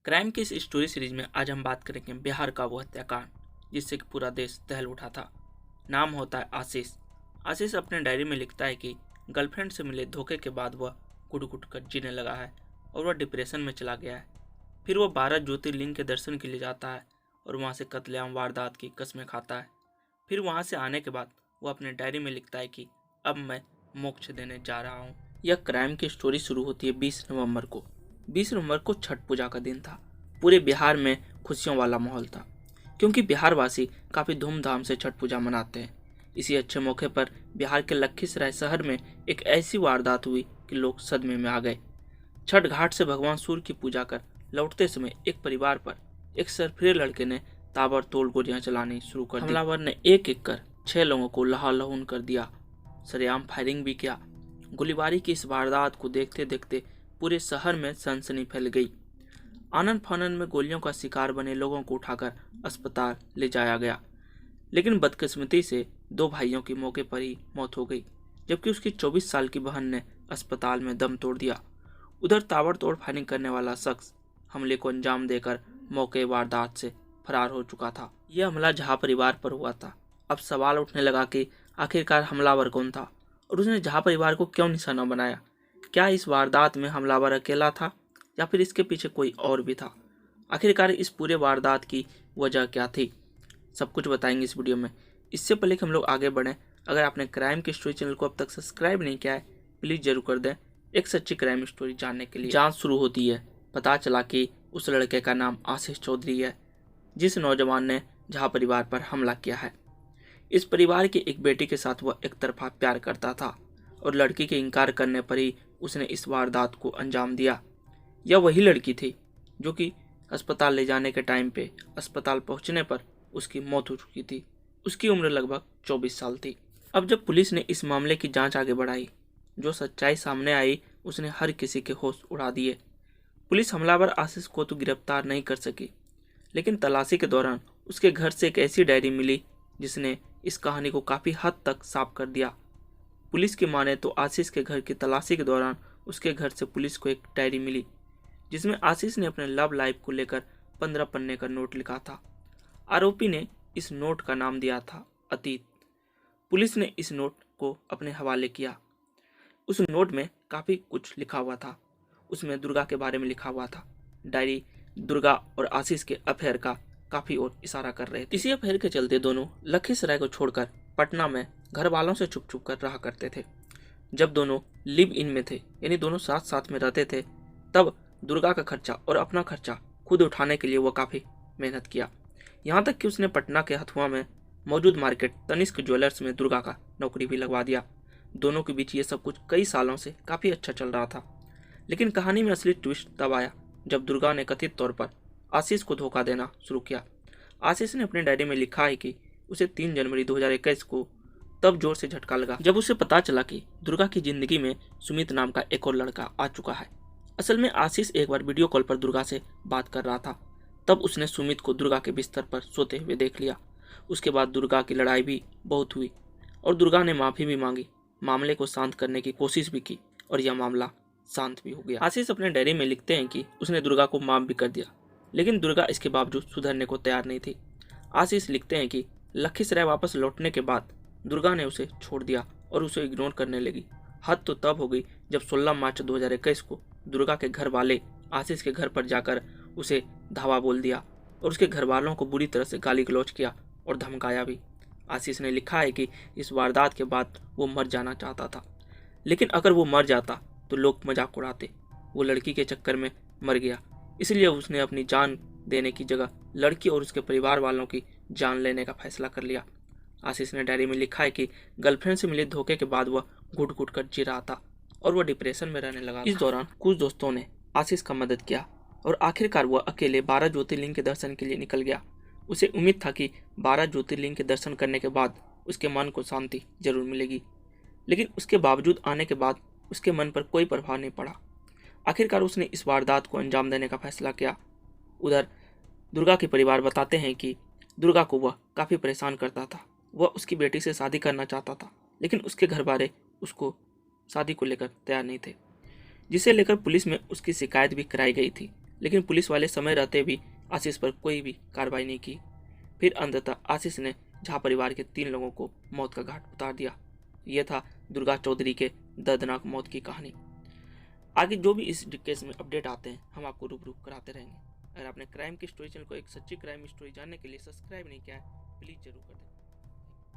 Crime की इस story series में आज हम बात करेंगे बिहार का वो हत्याकांड जिससे कि पूरा देश दहल उठा था। नाम होता है आशीष। आशीष अपने डायरी में लिखता है कि गर्लफ्रेंड से मिले धोखे के बाद वह घुट घुट कर जीने लगा है और वह डिप्रेशन में चला गया है। फिर वह 12 ज्योतिर्लिंग के दर्शन के लिए जाता है और वहाँ से कत्लेआम वारदात की कस्में खाता है। फिर वहाँ से आने के बाद वह अपने डायरी में लिखता है कि अब मैं मोक्ष देने जा रहा हूँ। यह क्राइम की स्टोरी शुरू होती है 20 नवंबर को। 20 नवंबर को छठ पूजा का दिन था। पूरे बिहार में खुशियों वाला माहौल था क्योंकि बिहारवासी काफ़ी धूमधाम से छठ पूजा मनाते हैं। इसी अच्छे मौके पर बिहार के लखीसराय शहर में एक ऐसी वारदात हुई कि लोग सदमे में आ गए। छठ घाट से भगवान सूर्य की पूजा कर लौटते समय एक परिवार पर एक सरफिरे लड़के ने ताबड़तोड़ गोलियां चलानी शुरू कर दी। हमलावर ने एक एक कर 6 लोगों को लहूलुहान कर दिया। सरेआम फायरिंग भी किया। गोलीबारी की इस वारदात को देखते देखते पूरे शहर में सनसनी फैल गई। आनन फानन में गोलियों का शिकार बने लोगों को उठाकर अस्पताल ले जाया गया, लेकिन बदकिस्मती से 2 भाइयों की मौके पर ही मौत हो गई, जबकि उसकी 24 साल की बहन ने अस्पताल में दम तोड़ दिया। उधर ताबड़तोड़ फायरिंग करने वाला शख्स हमले को अंजाम देकर मौके वारदात से फरार हो चुका था। यह हमला झा परिवार पर हुआ था। अब सवाल उठने लगा कि आखिरकार हमलावर कौन था और उसने झा परिवार को क्यों निशाना बनाया। क्या इस वारदात में हमलावर अकेला था या फिर इसके पीछे कोई और भी था? आखिरकार इस पूरे वारदात की वजह क्या थी, सब कुछ बताएंगे इस वीडियो में। इससे पहले कि हम लोग आगे बढ़ें, अगर आपने क्राइम की स्टोरी चैनल को अब तक सब्सक्राइब नहीं किया है प्लीज़ जरूर कर दें एक सच्ची क्राइम स्टोरी जानने के लिए। जांच शुरू होती है। पता चला कि उस लड़के का नाम आशीष चौधरी है जिस नौजवान ने झा परिवार पर हमला किया है। इस परिवार की एक बेटी के साथ वह एक तरफा प्यार करता था और लड़की के इनकार करने पर ही उसने इस वारदात को अंजाम दिया। यह वही लड़की थी जो कि अस्पताल ले जाने के टाइम पे अस्पताल पहुंचने पर उसकी मौत हो चुकी थी। उसकी उम्र लगभग 24 साल थी। अब जब पुलिस ने इस मामले की जांच आगे बढ़ाई, जो सच्चाई सामने आई उसने हर किसी के होश उड़ा दिए। पुलिस हमलावर आशीष को तो गिरफ्तार नहीं कर सकी, लेकिन तलाशी के दौरान उसके घर से एक ऐसी डायरी मिली जिसने इस कहानी को काफ़ी हद तक साफ कर दिया। पुलिस की माने तो आशीष के घर की तलाशी के दौरान उसके घर से पुलिस को एक डायरी मिली जिसमें आशीष ने अपने लव लाइफ को लेकर 15 पन्ने का नोट लिखा था। आरोपी ने इस नोट का नाम दिया था अतीत। पुलिस ने इस नोट को अपने हवाले किया। उस नोट में काफ़ी कुछ लिखा हुआ था। उसमें दुर्गा के बारे में लिखा हुआ था। डायरी दुर्गा और आशीष के अफेयर का काफ़ी और इशारा कर रहे थे। इसी अफेयर के चलते दोनों लखीसराय को छोड़कर पटना में घर वालों से छुप छुप कर रहा करते थे। जब दोनों लिव इन में थे, यानी दोनों साथ साथ में रहते थे, तब दुर्गा का खर्चा और अपना खर्चा खुद उठाने के लिए वह काफ़ी मेहनत किया। यहाँ तक कि उसने पटना के हथुआ में मौजूद मार्केट तनिष्क ज्वेलर्स में दुर्गा का नौकरी भी लगवा दिया। दोनों के बीच ये सब कुछ कई सालों से काफ़ी अच्छा चल रहा था, लेकिन कहानी में असली ट्विस्ट तब आया जब दुर्गा ने कथित तौर पर आशीष को धोखा देना शुरू किया। आशीष ने अपने डायरी में लिखा है कि उसे 3 जनवरी 2021 को तब जोर से झटका लगा जब उसे पता चला कि दुर्गा की जिंदगी में सुमित नाम का एक और लड़का आ चुका है। असल में आशीष एक बार वीडियो कॉल पर दुर्गा से बात कर रहा था, तब उसने सुमित को दुर्गा के बिस्तर पर सोते हुए देख लिया। उसके बाद दुर्गा की लड़ाई भी बहुत हुई और दुर्गा ने माफ़ी भी मांगी, मामले को शांत करने की कोशिश भी की और यह मामला शांत भी हो गया। आशीष अपने डायरी में लिखते हैं कि उसने दुर्गा को माफ़ भी कर दिया, लेकिन दुर्गा इसके बावजूद सुधरने को तैयार नहीं थी। आशीष लिखते हैं कि लखीसराय वापस लौटने के बाद दुर्गा ने उसे छोड़ दिया और उसे इग्नोर करने लगी। हद तो तब हो गई जब 16 मार्च 2021 को दुर्गा के घर वाले आशीष के घर पर जाकर उसे धावा बोल दिया और उसके घर वालों को बुरी तरह से गाली गलौज किया और धमकाया भी। आशीष ने लिखा है कि इस वारदात के बाद वो मर जाना चाहता था, लेकिन अगर वो मर जाता तो लोग मजाक उड़ाते। वो लड़की के चक्कर में मर गया, इसलिए उसने अपनी जान देने की जगह लड़की और उसके परिवार वालों की जान लेने का फैसला कर लिया। आशीष ने डायरी में लिखा है कि गर्लफ्रेंड से मिले धोखे के बाद वह घुट घुट कर जी रहा था और वह डिप्रेशन में रहने लगा। इस दौरान कुछ दोस्तों ने आशीष का मदद किया और आखिरकार वह अकेले 12 ज्योतिर्लिंग के दर्शन के लिए निकल गया। उसे उम्मीद था कि 12 ज्योतिर्लिंग के दर्शन करने के बाद उसके मन को शांति जरूर मिलेगी, लेकिन उसके बावजूद आने के बाद उसके मन पर कोई प्रभाव नहीं पड़ा। आखिरकार उसने इस वारदात को अंजाम देने का फैसला किया। उधर दुर्गा के परिवार बताते हैं कि दुर्गा को वह काफ़ी परेशान करता था। वह उसकी बेटी से शादी करना चाहता था, लेकिन उसके घर वाले उसको शादी को लेकर तैयार नहीं थे, जिसे लेकर पुलिस में उसकी शिकायत भी कराई गई थी। लेकिन पुलिस वाले समय रहते भी आशीष पर कोई भी कार्रवाई नहीं की। फिर अंततः आशीष ने झा परिवार के 3 लोगों को मौत का घाट उतार दिया। यह था दुर्गा चौधरी के दर्दनाक मौत की कहानी। आगे जो भी इस केस में अपडेट आते हैं हम आपको रूबरू कराते रहेंगे। अगर आपने क्राइम की स्टोरी चैनल को एक सच्ची क्राइम स्टोरी जानने के लिए सब्सक्राइब नहीं किया है, प्लीज़ जरूर कर दें।